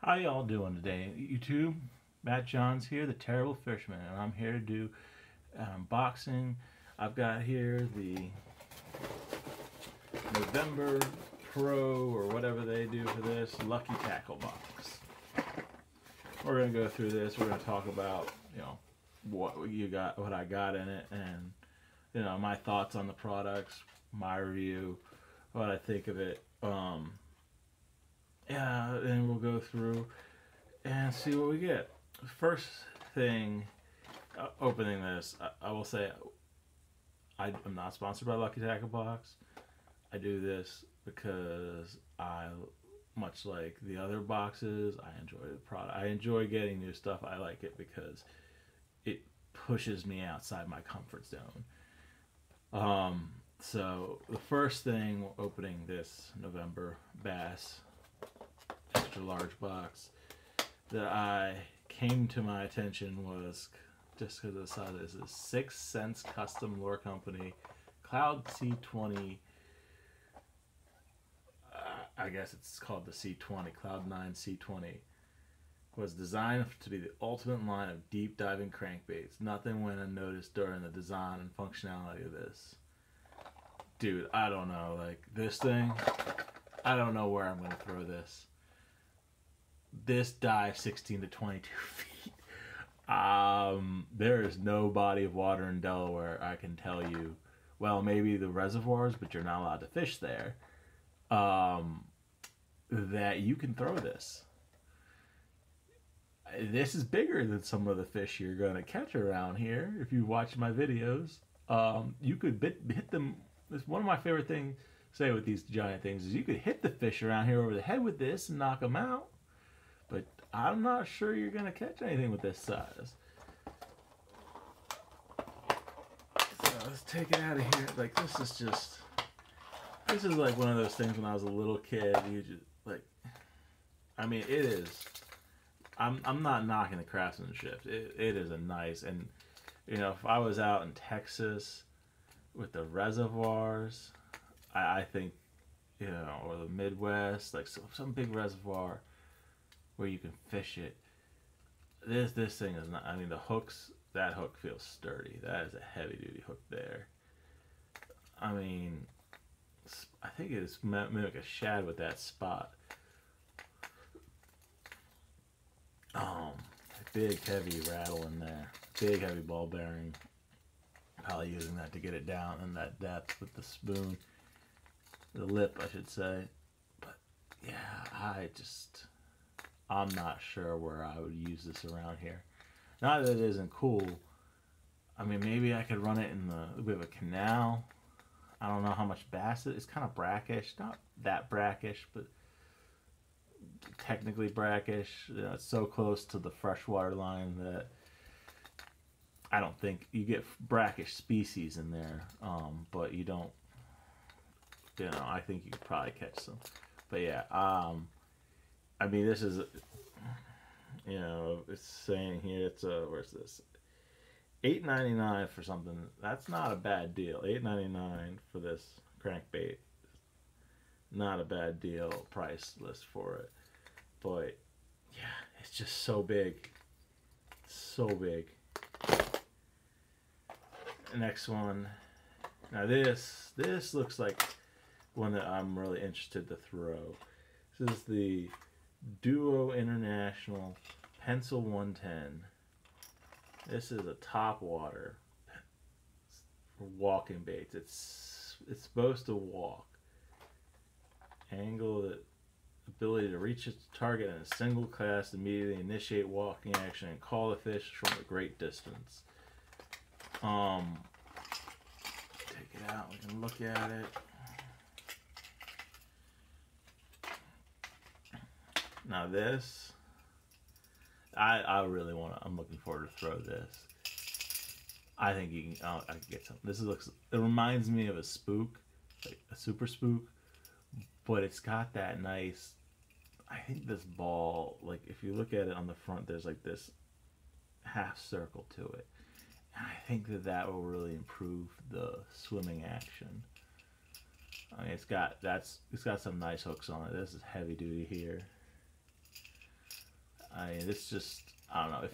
How y'all doing today, YouTube? Matt Johns here, the Terrible Fisherman, and I'm here to do unboxing. I've got here the November Pro or whatever they do for this Lucky Tackle box. We're gonna go through this. We're gonna talk about what I got in it, and my thoughts on the products, my review, what I think of it. Yeah, and we'll go through and see what we get. First thing, opening this, I will say I'm not sponsored by Lucky Tackle Box. I do this because much like the other boxes, I enjoy the product. I enjoy getting new stuff. I like it because it pushes me outside my comfort zone. So the first thing, opening this November Bass extra large box that I came to my attention was just because of the size. This is 6 Cents Custom Lure Company Cloud C20. I guess it's called the C20, Cloud 9 C20. Was designed to be the ultimate line of deep diving crankbaits. Nothing went unnoticed during the design and functionality of this. Dude, I don't know, like this thing, I don't know where I'm going to throw this. This dives 16 to 22 feet. There is no body of water in Delaware, I can tell you. Well, maybe the reservoirs, but you're not allowed to fish there. That you can throw this. This is bigger than some of the fish you're going to catch around here. If you watch my videos, you could hit them. It's one of my favorite things to say with these giant things is you could hit the fish around here over the head with this and knock them out. But I'm not sure you're going to catch anything with this size. So let's take it out of here. Like this is like one of those things when I was a little kid. You just like, I mean, it is. I'm not knocking the craftsmanship. It is a nice, and if I was out in Texas with the reservoirs, I think or the Midwest, like some big reservoir where you can fish it. This thing is not. I mean, the hooks. That hook feels sturdy. That is a heavy duty hook there. I mean, I think it's mimic a shad with that spot. Big heavy rattle in there. Big heavy ball bearing. Probably using that to get it down in that depth with the spoon. The lip, I should say. But yeah, I'm not sure where I would use this around here. Not that it isn't cool. I mean, maybe I could run it in we have a canal. I don't know how much bass it's kind of brackish. Not that brackish, but technically brackish. It's so close to the freshwater line that I don't think you get brackish species in there, but you don't. I think you could probably catch some. But yeah, I mean, this is, it's saying here it's where's this? $8.99 for something. That's not a bad deal. $8.99 for this crankbait. Not a bad deal price list for it. But yeah, it's just so big. So big. Next one. Now this looks like one that I'm really interested to throw. This is the Duo International Pencil 110. This is a top water for walking baits. It's supposed to walk. Angle the ability to reach its target in a single cast, immediately initiate walking action, and call the fish from a great distance. Take it out, we can look at it. Now this, I really I'm looking forward to throw this. I think you can, I can get some. It reminds me of a spook, like a super spook, but it's got that nice, I think this ball, like if you look at it on the front, there's like this half circle to it. And I think that will really improve the swimming action. I mean, it's got some nice hooks on it. This is heavy duty here. it's just, I don't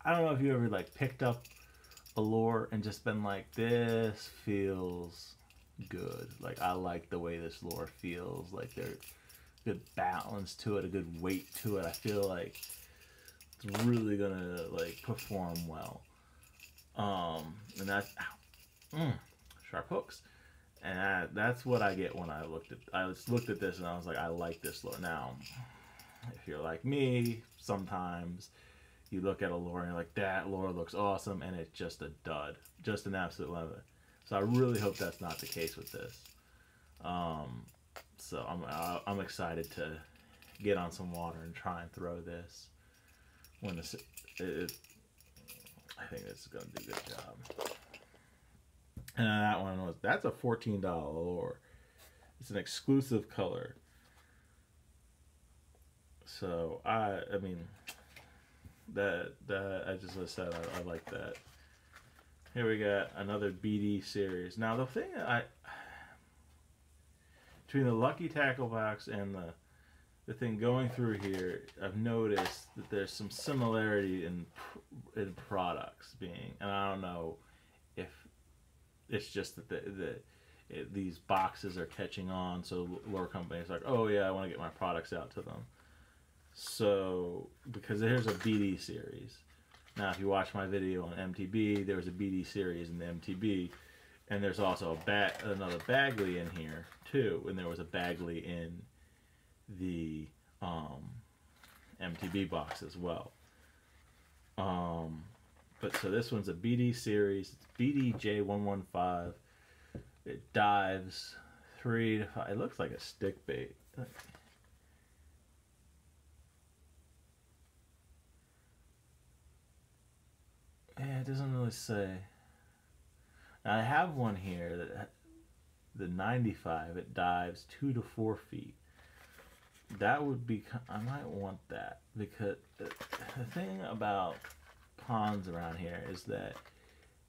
know if you ever like picked up a lure and just been like, this feels good. Like, I like the way this lure feels. Like, there's good balance to it, a good weight to it. I feel like it's really gonna like perform well. And that's sharp hooks, and that's what I get when I looked at this and I was like, I like this lure. Now, if you're like me, sometimes you look at a lure and you're like, that lure looks awesome, and it's just a dud, just an absolute lemon. So I really hope that's not the case with this. So I'm excited to get on some water and try and throw this when I think this is gonna do a good job. And that one that's a $14 lure. It's an exclusive color. So I mean that I just said I like that. Here we got another BD series. Now the thing that between the Lucky Tackle Box and the thing going through here, I've noticed that there's some similarity in products being, and I don't know if it's just that these boxes are catching on, so lure companies are like, oh yeah, I want to get my products out to them. So, because here's a BD series. Now, if you watch my video on MTB, there was a BD series in the MTB, and there's also another Bagley in here too, and there was a Bagley in the MTB box as well. But so this one's a BD series. It's BDJ 115. It dives 3 to 5. It looks like a stick bait. Yeah, it doesn't really say. Now I have one here that the 95. It dives 2 to 4 feet. That would be, I might want that, because the thing about ponds around here is that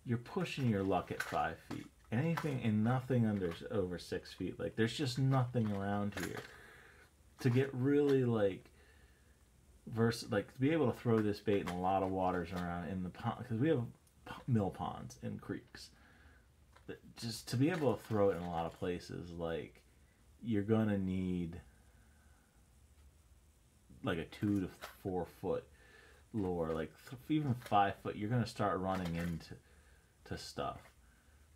you're pushing your luck at 5 feet. Anything and nothing over 6 feet. Like, there's just nothing around here to get really like to be able to throw this bait in a lot of waters around in the pond, because we have mill ponds and creeks. But just to be able to throw it in a lot of places, like, you're gonna need like a 2 to 4 foot lure, like even 5 foot. You're gonna start running into stuff.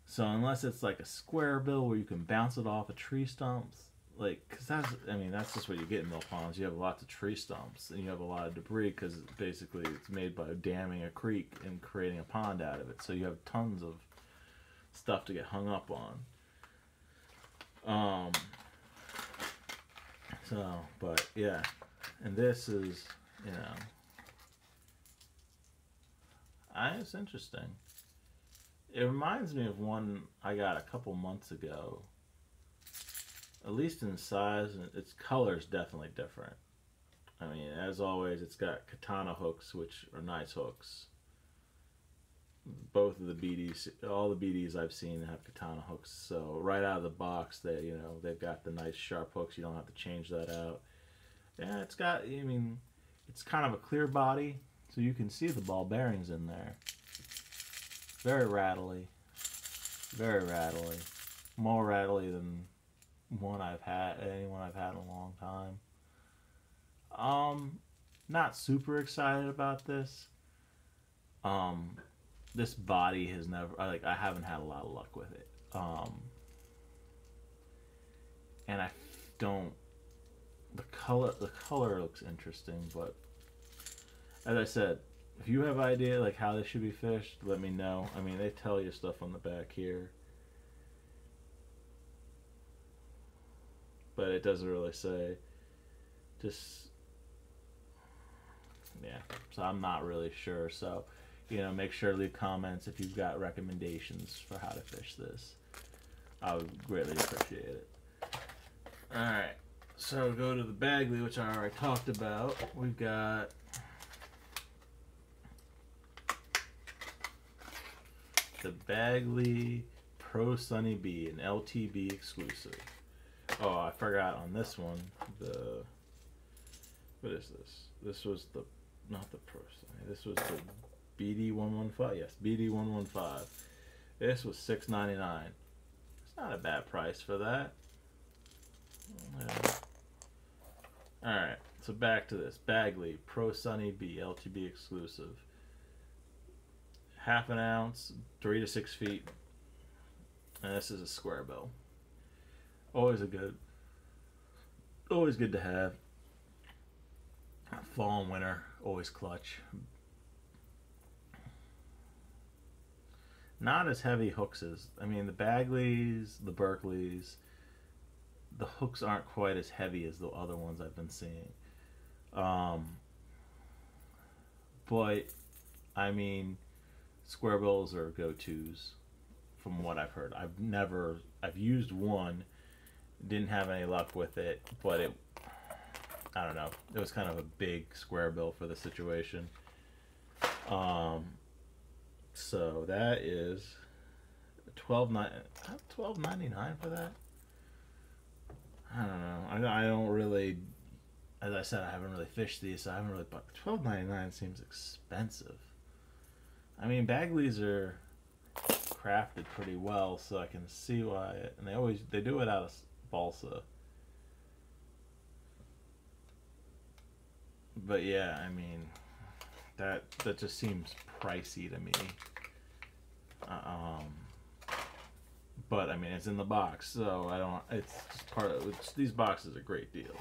So unless it's like a square bill where you can bounce it off of tree stumps, like, because that's just what you get in mill ponds. You have lots of tree stumps and you have a lot of debris, because basically it's made by damming a creek and creating a pond out of it. So you have tons of stuff to get hung up on. But yeah, and this is, it's interesting. It reminds me of one I got a couple months ago. At least in size, and its color is definitely different. I mean, as always, it's got katana hooks, which are nice hooks. Both of the BDs, all the BDs I've seen have katana hooks. So right out of the box, they've got the nice sharp hooks. You don't have to change that out. Yeah, it's got, it's kind of a clear body, so you can see the ball bearings in there. Very rattly. Very rattly. More rattly than anyone I've had in a long time. Not super excited about this. This body has never, I haven't had a lot of luck with it. And I don't, the color looks interesting, but as I said, if you have idea like how this should be fished, let me know. I mean, they tell you stuff on the back here, but it doesn't really say. Just, yeah, so I'm not really sure. So, make sure to leave comments if you've got recommendations for how to fish this. I would greatly appreciate it. Alright, so go to the Bagley, which I already talked about. We've got the Bagley Pro Sunny B, an LTB exclusive. Oh, I forgot on this one, What is this? This was the, not the Pro Sunny. This was the BD115. Yes, BD115. This was $6.99. It's not a bad price for that. Yeah. Alright, so back to this. Bagley Pro Sunny B LTB exclusive. Half an ounce, 3 to 6 feet. And this is a square bill. Always good to have. Fall and winter, always clutch. Not as heavy hooks as, I mean, the Bagleys, the Berkeleys, the hooks aren't quite as heavy as the other ones I've been seeing. But, I mean, square bills are go-tos from what I've heard. I've used one, didn't have any luck with it, but I don't know, it was kind of a big square bill for the situation. So that is $12.99 for that. I don't know. I don't really, as I said, I haven't really fished these, so I haven't really bought. $12.99 seems expensive. I mean, Bagleys are crafted pretty well, so I can see why. And they do it out of balsa. But yeah, I mean, that just seems pricey to me. But I mean, it's in the box, so I don't. It's just part of these boxes are great deals.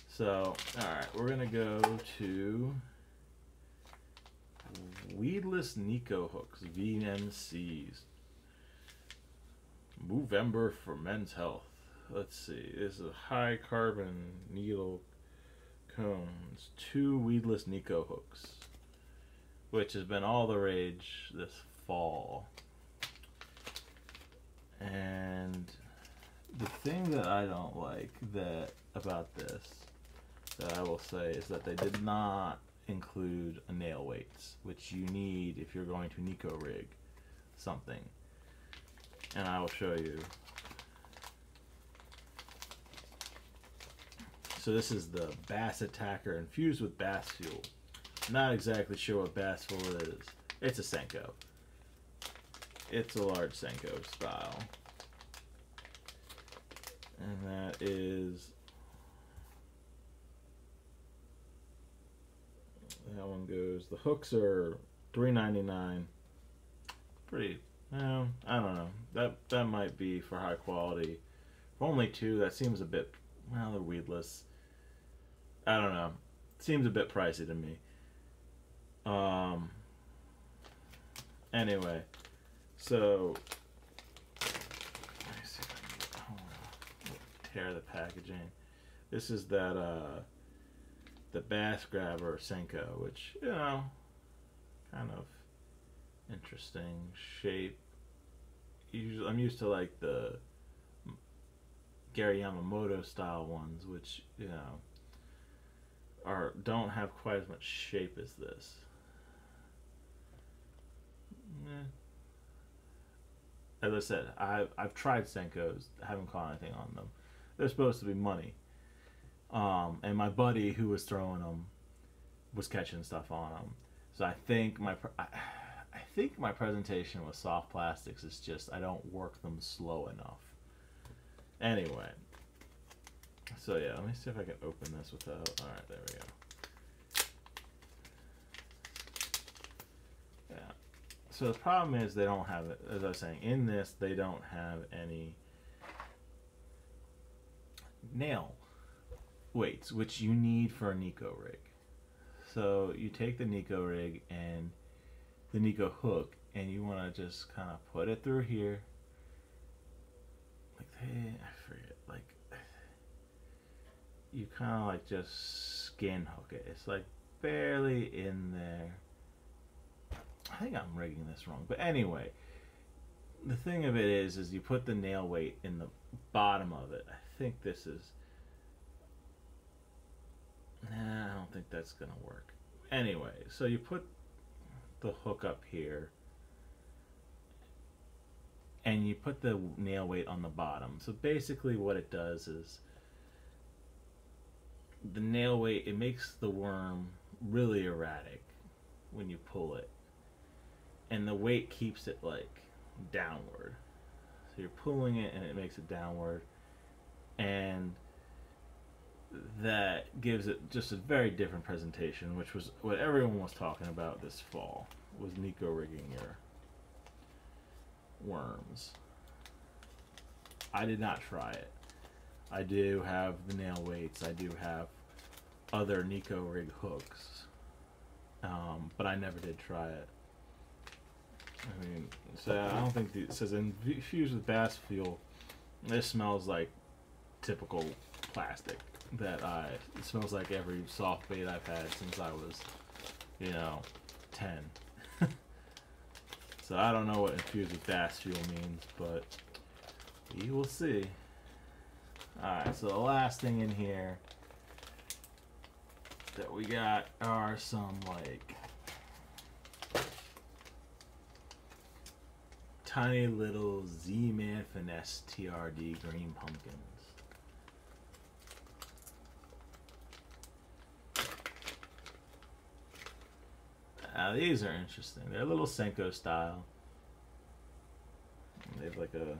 So, all right, we're gonna go to Weedless Nicohooks VMCs. Movember for men's health. Let's see. This is a high carbon needle cones, 2 Weedless Nicohooks, which has been all the rage this fall. And the thing that I don't like about this, that I will say, is that they did not include a nail weights, which you need if you're going to Nico rig something. And I will show you. So this is the Bass Attacker infused with bass fuel. Not exactly sure what bass fuel is. It's a Senko. It's a large Senko style. And that is, that one goes, the hooks are $3.99. Pretty, I don't know. That might be for high quality. For only 2, that seems a bit, well, they're weedless. I don't know. Seems a bit pricey to me. Anyway, so let me see if I can tear the packaging. This is that the Bass Grabber Senko, which, you know, kind of interesting shape. Usually, I'm used to like the Gary Yamamoto style ones, which, you know, don't have quite as much shape as this. As I said, I've tried Senkos, haven't caught anything on them. They're supposed to be money. And my buddy who was throwing them was catching stuff on them. So I think my presentation with soft plastics is just I don't work them slow enough. Anyway, so yeah, let me see if I can open this without. All right, there we go. Yeah. So the problem is they don't have it. As I was saying, in this they don't have any nail weights, which you need for a Nico rig. So you take the Nico rig and the Nico hook, and you want to just kind of put it through here. Like, I forget, like, you kind of like just skin hook it. It's like barely in there. I think I'm rigging this wrong, but anyway, the thing of it is you put the nail weight in the bottom of it. I think this is, nah, I don't think that's gonna work. Anyway, so you put the hook up here and you put the nail weight on the bottom. So basically what it does is the nail weight, it makes the worm really erratic when you pull it, and the weight keeps it like downward. So you're pulling it and it makes it downward, and that gives it just a very different presentation, which was what everyone was talking about this fall, was Nico rigging your worms. I did not try it. I do have the nail weights, I do have other Nico rig hooks, but I never did try it. I mean, so I don't think it says infused with bass fuel. This smells like typical plastic that it smells like every soft bait I've had since I was, 10. So I don't know what infused with bass fuel means, but we will see. Alright, so the last thing in here that we got are some like tiny little Z-Man Finesse TRD green pumpkins. Now these are interesting. They're a little Senko style. They have like a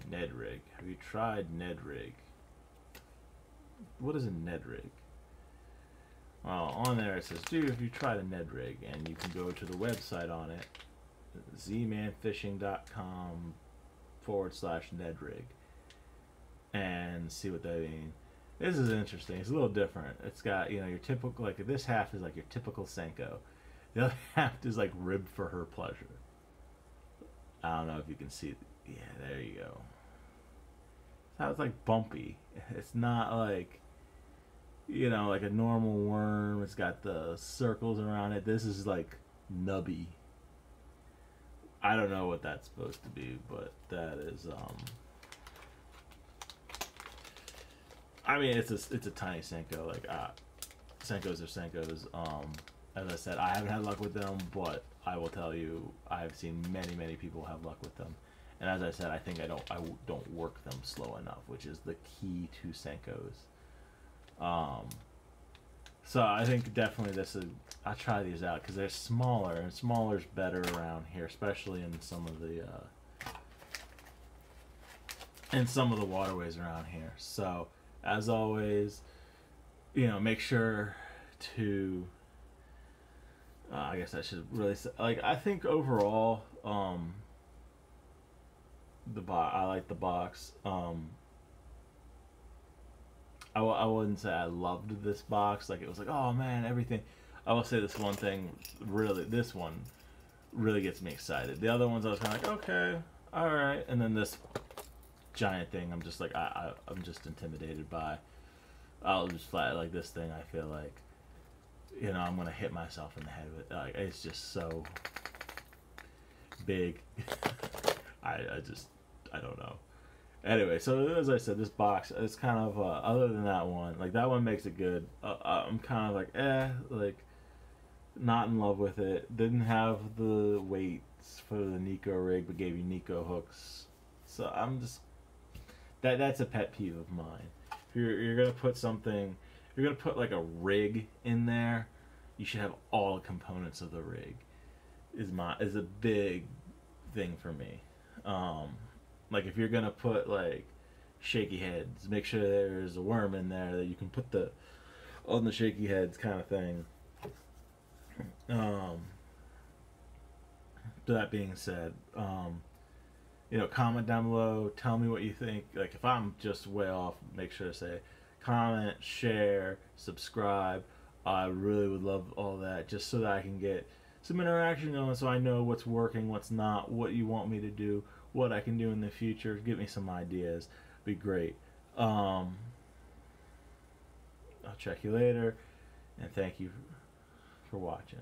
Ned rig. Have you tried Ned rig? What is a Ned rig? Well, on there it says, dude, if you tried a Ned rig, and you can go to the website on it, zmanfishing.com/Ned rig, and see what they mean. This is interesting. It's a little different. It's got, your typical, like this half is like your typical Senko. The other half is like ribbed for her pleasure. I don't know if you can see. Yeah, there you go. So it's like bumpy. It's not like, like a normal worm. It's got the circles around it. This is like nubby. I don't know what that's supposed to be, but that is I mean, it's a tiny Senko. Like Senkos are Senkos. As I said, I haven't had luck with them, but I will tell you, I've seen many people have luck with them. And as I said, I think I don't work them slow enough, which is the key to Senkos. So I think definitely I'll try these out because they're smaller, and smaller's better around here, especially in some of the waterways around here. So as always, make sure to I guess I should really say, like, I think overall I like the box. I wouldn't say I loved this box. Like, it was like, oh man, everything. I will say this one really gets me excited. The other ones I was kind of like, okay, all right. And then this giant thing, I'm just like, I'm just intimidated by. I'll just flat like this thing. I feel like, I'm gonna hit myself in the head with. Like, it's just so big. I don't know. Anyway, so as I said, this box, it's kind of, other than that one, like, that one makes it good. I'm kind of like, like, not in love with it. Didn't have the weights for the Nico rig, but gave you Nico hooks. So I'm just, that's a pet peeve of mine. If you're going to put something, if you're going to put, like, a rig in there, you should have all the components of the rig, is a big thing for me. Like, if you're gonna put like shaky heads, make sure there's a worm in there that you can put on the shaky heads kind of thing. That being said, comment down below, tell me what you think. Like, if I'm just way off, make sure to say comment, share, subscribe. I really would love all that, just so that I can get some interaction going, so I know what's working, what's not, what you want me to do, what I can do in the future. Give me some ideas. Be great. I'll check you later, and thank you for watching.